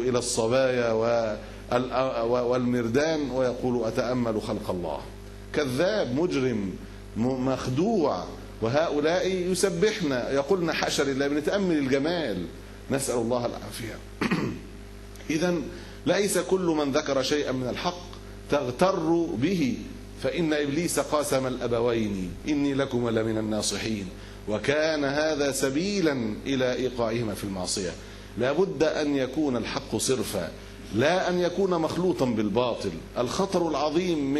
إلى الصبايا والمردان ويقول أتأمل خلق الله. كذاب مجرم مخدوع. وهؤلاء يسبحن يقولن حاشا لله، بنتأمل الجمال، نسأل الله العافية. إذن ليس كل من ذكر شيئا من الحق تغتر به، فإن إبليس قاسم الأبوين إني لكم لمن الناصحين، وكان هذا سبيلا إلى إيقاعهما في المعصية. لابد أن يكون الحق صرفا، لا أن يكون مخلوطا بالباطل. الخطر العظيم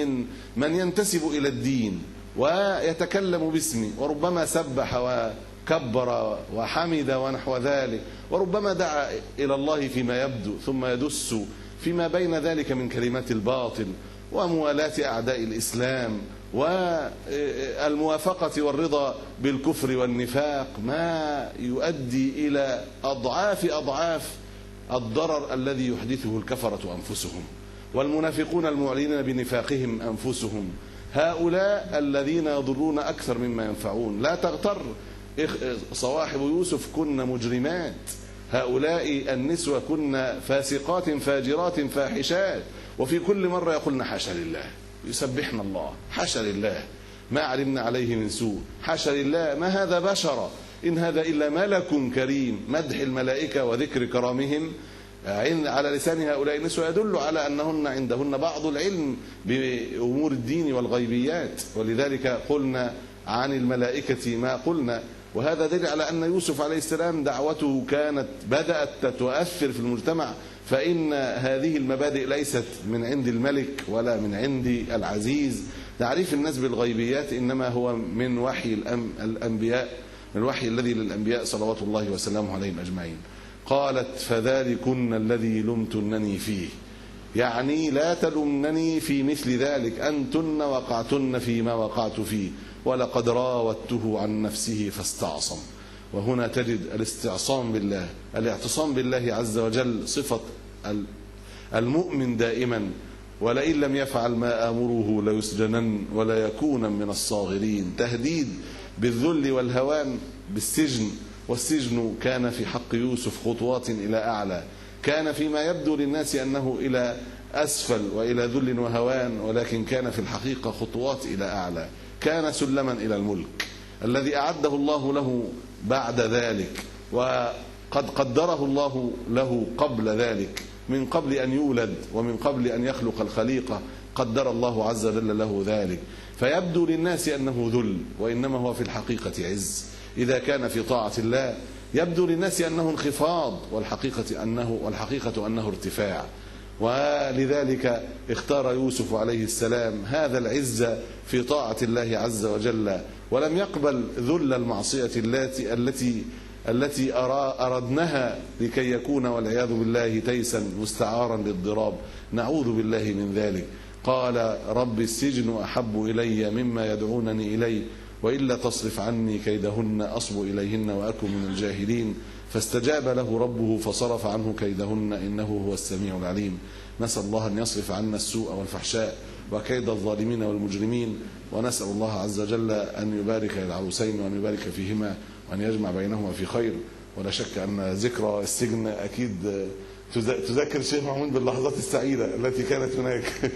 من ينتسب إلى الدين ويتكلم باسمه، وربما سبح وكبر وحمد ونحو ذلك، وربما دعا إلى الله فيما يبدو، ثم يدس فيما بين ذلك من كلمات الباطل وموالاة أعداء الإسلام والموافقة والرضا بالكفر والنفاق، ما يؤدي إلى أضعاف الضرر الذي يحدثه الكفرة أنفسهم والمنافقون المعلنين بنفاقهم أنفسهم. هؤلاء الذين يضرون أكثر مما ينفعون. لا تغتر، صواحب يوسف كن مجرمات، هؤلاء النسوة كن فاسقات فاجرات فاحشات، وفي كل مرة يقولن حاشا لله، يسبحن الله، حاشا لله ما علمنا عليه من سوء، حاشا لله ما هذا بشرا إن هذا إلا ملك كريم. مدح الملائكة وذكر كرامهم على لسان هؤلاء النسوة يدل على أنهن عندهن بعض العلم بأمور الدين والغيبيات، ولذلك قلنا عن الملائكة ما قلنا. وهذا دليل على أن يوسف عليه السلام دعوته كانت بدأت تؤثر في المجتمع، فإن هذه المبادئ ليست من عند الملك ولا من عند العزيز. تعريف الناس بالغيبيات إنما هو من وحي الأنبياء، من الوحي الذي للأنبياء صلوات الله وسلامه عليهم أجمعين. قالت فذلكن الذي لمتنني فيه، يعني لا تلمنني في مثل ذلك، أنتن وقعتن فيما وقعت فيه، ولقد راودته عن نفسه فاستعصم. وهنا تجد الاستعصام بالله، الاعتصام بالله عز وجل صفة المؤمن دائما. ولئن لم يفعل ما آمره ليسجنن ولا يكون من الصاغرين. تهديد بالذل والهوان بالسجن، والسجن كان في حق يوسف خطوات إلى أعلى، كان فيما يبدو للناس أنه إلى أسفل وإلى ذل وهوان، ولكن كان في الحقيقة خطوات إلى أعلى، كان سلما إلى الملك الذي أعده الله له بعد ذلك، وقد قدره الله له قبل ذلك، من قبل أن يولد ومن قبل أن يخلق الخليقة قدر الله عز وجل له ذلك. فيبدو للناس أنه ذل، وإنما هو في الحقيقة عز. إذا كان في طاعة الله يبدو للناس أنه انخفاض، والحقيقة أنه ارتفاع. ولذلك اختار يوسف عليه السلام هذا العز في طاعة الله عز وجل، ولم يقبل ذل المعصية التي أردنها لكي يكون والعياذ بالله تيسا مستعارا للضراب، نعوذ بالله من ذلك. قال رب السجن أحب إلي مما يدعونني إليه، وإلا تصرف عني كيدهن أصب إليهن وأكن من الجاهلين. فاستجاب له ربه فصرف عنه كيدهن إنه هو السميع العليم. نسأل الله أن يصرف عنا السوء والفحشاء وكيد الظالمين والمجرمين، ونسأل الله عز وجل أن يبارك للعروسين وأن يبارك فيهما وأن يجمع بينهما في خير. ولا شك أن ذكرى السجن أكيد تذكر الشيخ محمود باللحظات السعيدة التي كانت هناك.